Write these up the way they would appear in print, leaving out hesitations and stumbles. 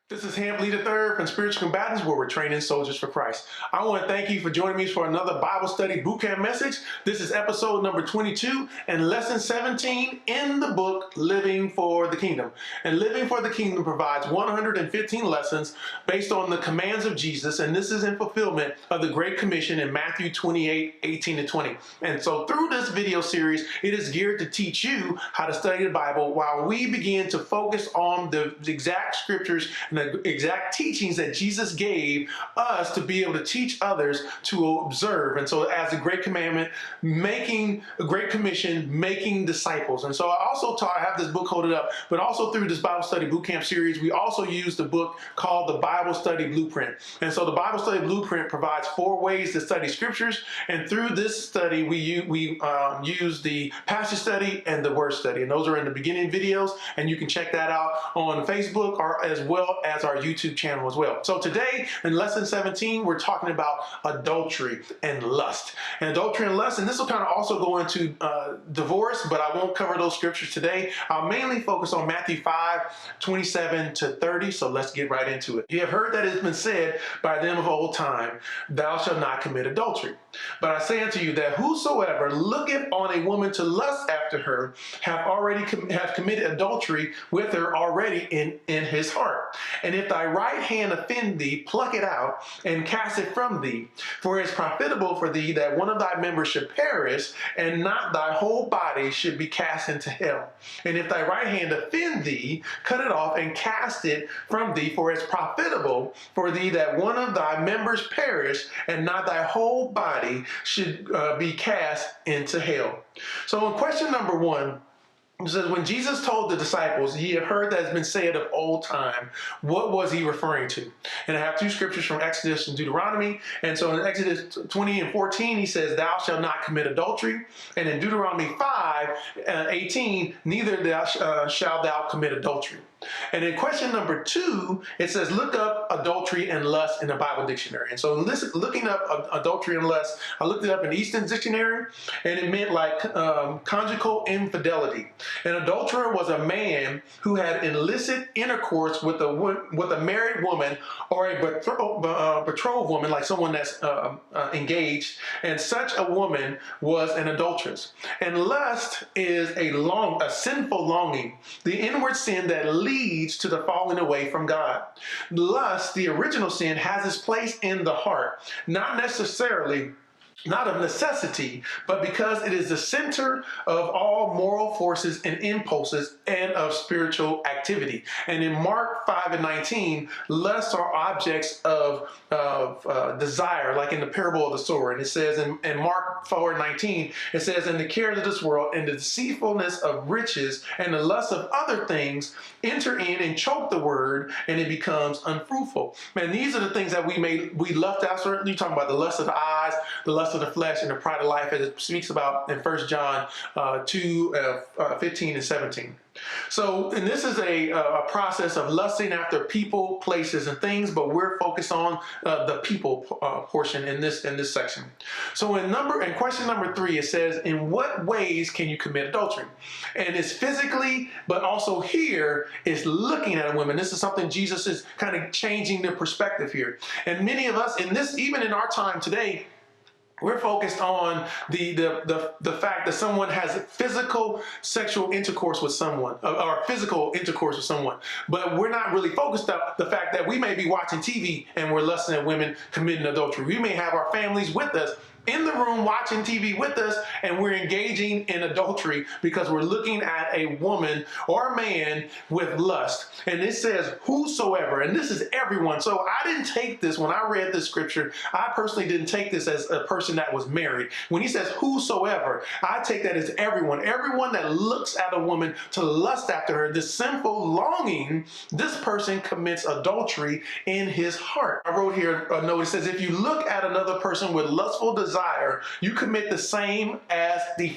This is Hamp Lee III from Spiritual Combatants, where we're training soldiers for Christ. I want to thank you for joining me for another Bible Study Bootcamp message. This is episode number 22 and lesson 17 in the book, Living for the Kingdom. And Living for the Kingdom provides 115 lessons based on the commands of Jesus, and this is in fulfillment of the Great Commission in Matthew 28:18-20. And so through this video series, it is geared to teach you how to study the Bible while we begin to focus on the exact scriptures and the exact teachings that Jesus gave us to be able to teach others to observe. And so as a great commandment, making a great commission, making disciples. And so I also taught, I have this book holded up, but also through this Bible Study Bootcamp series, we also use the book called the Bible Study Blueprint. And so the Bible Study Blueprint provides 4 ways to study scriptures. And through this study, we use the passage study and the word study. And those are in the beginning videos, and you can check that out on Facebook or as well as our YouTube channel as well. So today in lesson 17, we're talking about adultery and lust. And adultery and lust, and this will kind of also go into divorce, but I won't cover those scriptures today. I'll mainly focus on Matthew 5:27-30. So let's get right into it. You have heard that it has been said by them of old time, thou shalt not commit adultery. But I say unto you that whosoever looketh on a woman to lust after her have committed adultery with her already in his heart. And if thy right hand offend thee, pluck it out and cast it from thee. For it is profitable for thee that one of thy members should perish, and not thy whole body should be cast into hell. And if thy right hand offend thee, cut it off and cast it from thee. For it is profitable for thee that one of thy members perish, and not thy whole body should be cast into hell. So in question number 1, it says, when Jesus told the disciples, ye have heard that has been said of old time, what was he referring to? And I have 2 scriptures from Exodus and Deuteronomy. And so in Exodus 20:14, he says, thou shalt not commit adultery. And in Deuteronomy 5:18, neither shalt thou commit adultery. And in question number 2, it says, look up adultery and lust in the Bible dictionary. And so looking up adultery and lust, I looked it up in Easton Dictionary, and it meant like conjugal infidelity. An adulterer was a man who had illicit intercourse with a married woman or a betrothed woman, like someone that's engaged, and such a woman was an adulteress. And lust is a sinful longing, the inward sin that leads to the falling away from God. Lust, the original sin, has its place in the heart, not of necessity, but because it is the center of all moral forces and impulses and of spiritual activity. And in Mark 5:19, lusts are objects of desire, like in the parable of the sower. And it says in Mark 4:19, it says, and the cares of this world and the deceitfulness of riches and the lust of other things enter in and choke the word, and it becomes unfruitful. Man, these are the things that we lust after. You're talking about the lust of the eyes, the lust of the flesh, and the pride of life, as it speaks about in 1 John 2:15-17. So, and this is a process of lusting after people, places, and things, but we're focused on the people portion in this section. So in question number 3, it says, in what ways can you commit adultery? And it's physically, but also here is looking at a woman. This is something Jesus is kind of changing the perspective here. And many of us in this, even in our time today, we're focused on the fact that someone has physical sexual intercourse with someone, or physical intercourse with someone. But we're not really focused on the fact that we may be watching TV and we're lusting at women committing adultery. We may have our families with us in the room watching TV with us, and we're engaging in adultery because we're looking at a woman or a man with lust. And it says whosoever, and this is everyone. So I didn't take this, when I read this scripture, I personally didn't take this as a person that was married. When he says whosoever, I take that as everyone that looks at a woman to lust after her, this sinful longing, this person commits adultery in his heart. I wrote here a note. It says, if you look at another person with lustful desire, you commit the same as the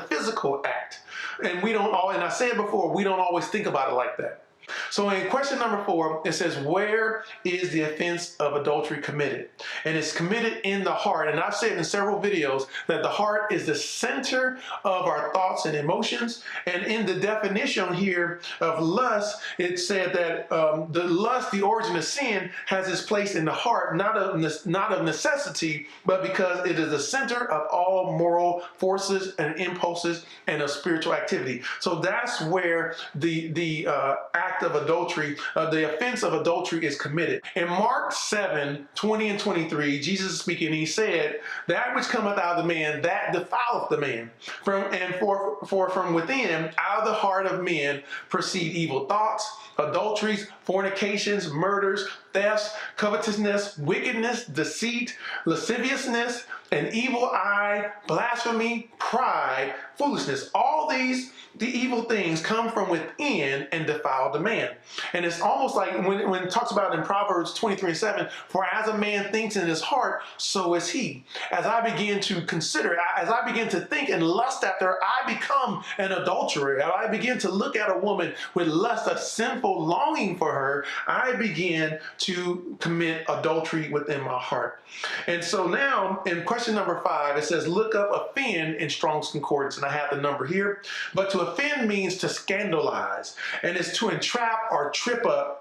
physical act. And we don't all, and I said before, we don't always think about it like that. So in question number 4, it says, where is the offense of adultery committed? And it's committed in the heart. And I've said in several videos that the heart is the center of our thoughts and emotions. And in the definition here of lust, it said that the lust, the origin of sin, has its place in the heart, not of necessity, but because it is the center of all moral forces and impulses and of spiritual activity. So that's where the act of adultery, the offense of adultery is committed. In Mark 7:20 and 23, Jesus is speaking, and he said, that which cometh out of the man, that defileth the man. For from within, out of the heart of men, proceed evil thoughts, adulteries, fornications, murders, thefts, covetousness, wickedness, deceit, lasciviousness, an evil eye, blasphemy, pride, foolishness. All these, the evil things, come from within and defile the man. And it's almost like when it talks about in Proverbs 23:7, for as a man thinks in his heart, so is he. As I begin to consider, as I begin to think and lust after her, I become an adulterer. As I begin to look at a woman with lust, a sinful longing for her, I begin to commit adultery within my heart. And so now in question number 5, it says, look up offend in Strong's Concordance. And I have the number here. But to offend means to scandalize, and it's to entrap or trip up.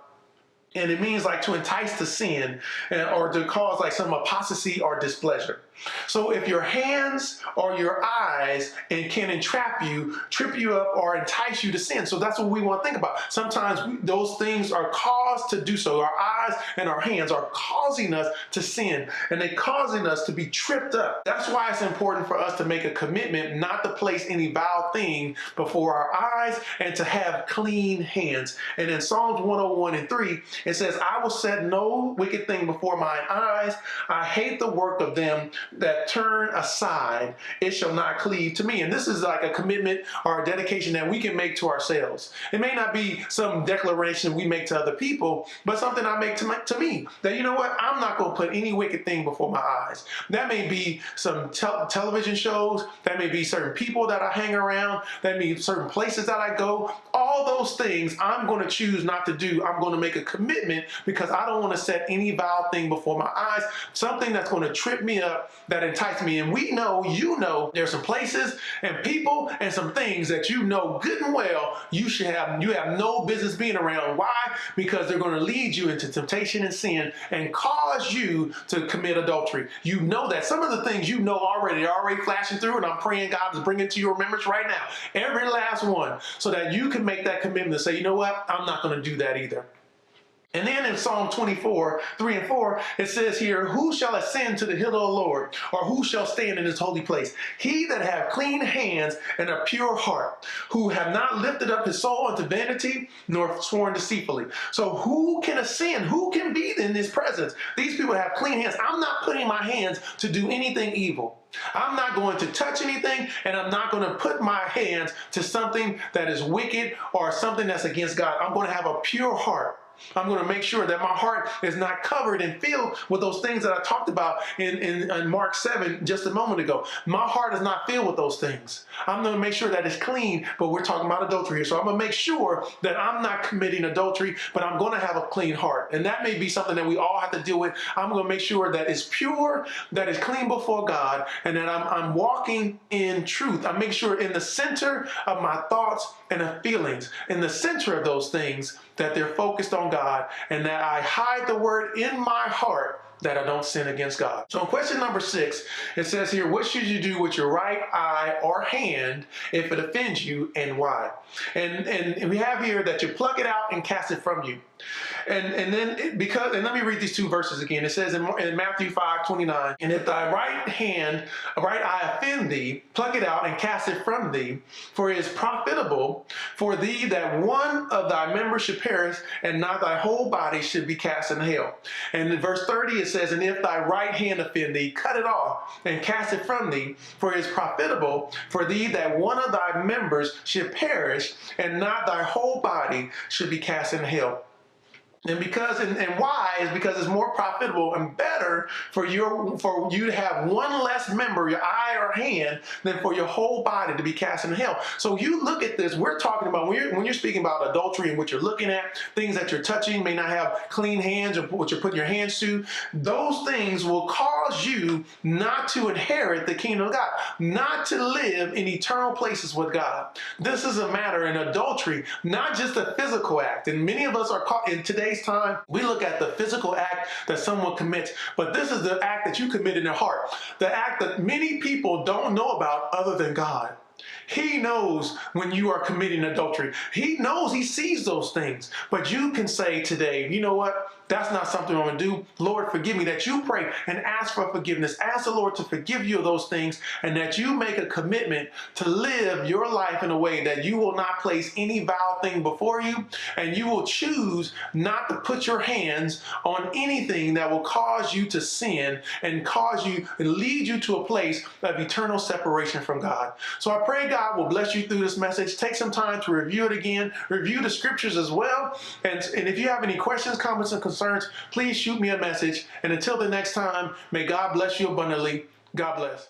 And it means like to entice to sin, or to cause like some apostasy or displeasure. So if your hands or your eyes can entrap you, trip you up, or entice you to sin. So that's what we want to think about. Sometimes those things are caused to do so. Our eyes and our hands are causing us to sin, and they're causing us to be tripped up. That's why it's important for us to make a commitment not to place any vile thing before our eyes and to have clean hands. And in Psalms 101:3, it says, I will set no wicked thing before mine eyes. I hate the work of them that turn aside. It shall not cleave to me. And this is like a commitment or a dedication that we can make to ourselves. It may not be some declaration we make to other people, but something I make to me, that, you know what, I'm not going to put any wicked thing before my eyes. That may be some television shows, that may be certain people that I hang around, that may be certain places that I go. All those things I'm going to choose not to do. I'm going to make a commitment because I don't want to set any vile thing before my eyes, something that's going to trip me up, that entice me. And we know, you know, there's some places and people and some things that you know good and well you have no business being around. Why? Because they're going to lead you into temptation and sin and cause you to commit adultery. You know that. Some of the things you know already, they're already flashing through, and I'm praying God is bringing it to your remembrance right now. Every last one, so that you can make that commitment to say, you know what, I'm not going to do that either. And then in Psalm 24:3 and 4, it says here, who shall ascend to the hill of the Lord, or who shall stand in his holy place? He that have clean hands and a pure heart, who have not lifted up his soul unto vanity, nor sworn deceitfully. So who can ascend? Who can be in his presence? These people have clean hands. I'm not putting my hands to do anything evil. I'm not going to touch anything, and I'm not going to put my hands to something that is wicked or something that's against God. I'm going to have a pure heart. I'm going to make sure that my heart is not covered and filled with those things that I talked about in Mark 7 just a moment ago. My heart is not filled with those things. I'm going to make sure that it's clean, but we're talking about adultery here. So I'm going to make sure that I'm not committing adultery, but I'm going to have a clean heart. And that may be something that we all have to deal with. I'm going to make sure that it's pure, that it's clean before God, and that I'm walking in truth. I make sure in the center of my thoughts and of feelings, in the center of those things, that they're focused on God, and that I hide the word in my heart, that I don't sin against God. So in question number 6, it says here, what should you do with your right eye or hand if it offends you, and why? And we have here that you pluck it out and cast it from you. And let me read these 2 verses again. It says in Matthew 5:29, and if thy right eye offend thee, pluck it out and cast it from thee, for it is profitable for thee that one of thy members should perish, and not thy whole body should be cast in hell. And in verse 30 it says, and if thy right hand offend thee, cut it off and cast it from thee, for it is profitable for thee that one of thy members should perish, and not thy whole body should be cast in hell. And why is because it's more profitable and better for you to have one less member, your eye or hand, than for your whole body to be cast into hell. So you look at this. We're talking about when you're speaking about adultery and what you're looking at, things that you're touching, may not have clean hands or what you're putting your hands to. Those things will cause you not to inherit the kingdom of God, not to live in eternal places with God. This is a matter in adultery, not just a physical act. And many of us are caught in today's time. We look at the physical act that someone commits, but this is the act that you commit in your heart, the act that many people don't know about other than God. He knows when you are committing adultery. He knows, he sees those things. But you can say today, you know what? That's not something I'm going to do. Lord, forgive me. That you pray and ask for forgiveness. Ask the Lord to forgive you of those things, and that you make a commitment to live your life in a way that you will not place any vile thing before you, and you will choose not to put your hands on anything that will cause you to sin and lead you to a place of eternal separation from God. So I pray God will bless you through this message. Take some time to review it again, review the scriptures as well. And if you have any questions, comments, and concerns, please shoot me a message. And until the next time, may God bless you abundantly. God bless.